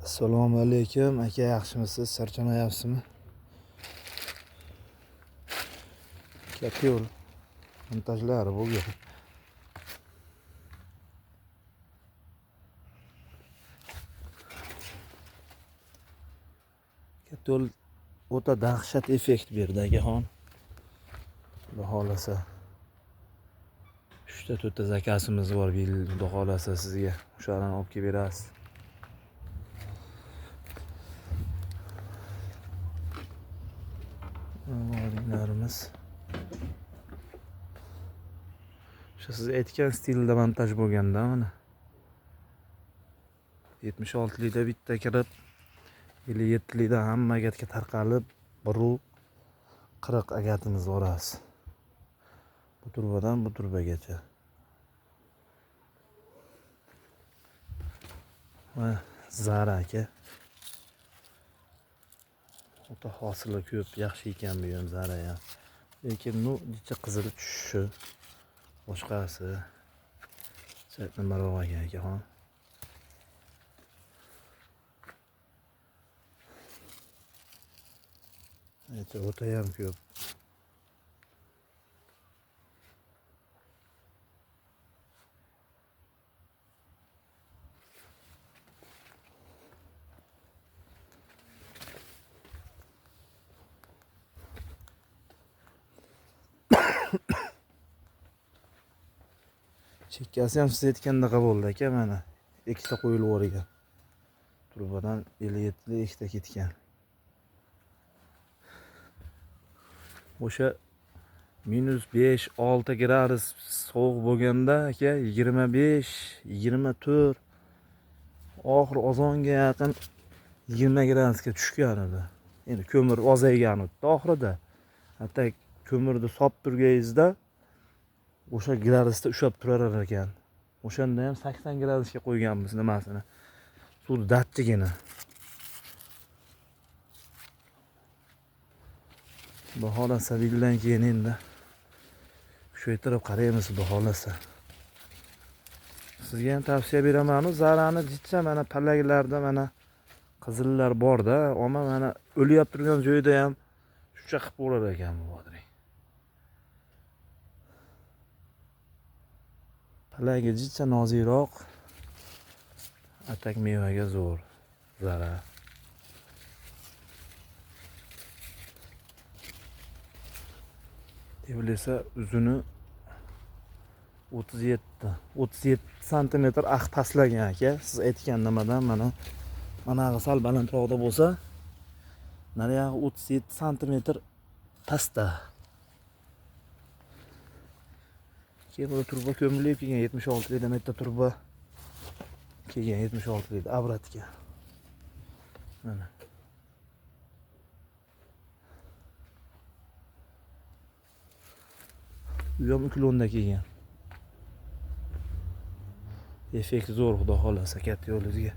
Assalomu alaykum aka, yaxshimisiz? Charchamayapsizmi? Katta yo'l montajlari bo'lgan. Katta yo'l o'ta dahshat effekt berdi akaxon. Xudo xolasa 3-4 zakasimiz bor, Xudo xolasa sizga o'shalarni olib kelib berasiz. Olinlarimiz o'sha siz aytgan stilda montaj bo'lganda, mana 76 likda bitta kirib, 57 likda hamma agatga tarqalib, 40 agatimiz borasiz. Bu turbadan bu turbagacha. Va Zara aka. O'ta hosili ko'p, yaxshi ekan bu ham Zara ham. Lekin necha qizil tushishi boshqasi. Saytni baroq akaxon. O'ta ham ko'p. Chekkasi ham siz aytgandaqa bo'ldi aka, mana ikkita qo'yilib o'rgan. Turbadan 57 ikkita ketgan. O'sha -5-6 gradus sovuq bo'lganda aka 25-24, oxir ozonga yaqin 20 gradusga tushgan edi. Endi ko'mir ozaygan edi oxirida. Hatto ko'mirni solib turganingizda o'sha gradusda ushlab turar ekan. O'shanda ham 80 gradusga qo'yganmiz nimasini. Suv datchigina. Xudo xolasa bildan keyin endi kuchaytirib qaraymiz, xudo xolasa. Sizga ham tavsiya beraman, Zarani jicha mana palaklarda mana qizillar bor-da, ammo mana o'liyab turgan joyda ham shuncha qilib bo'lar ekan bu bodring. Palagi jicha nozikroq, atak mevaga zo'r Zara. Devlesa uzuni 37 sm pastlagan aka. Siz aytgan nimadan mana sal balandroqda bo'lsa, nariyog'i 37 sm pastda. Keyin bu turba ko'milib kelgan 76 likda bitta turba kelgan 76 likda avratga. Mana. Bu ham klonda kelgan. Effekt zo'r, xudo xolasa katta yo'lingizga.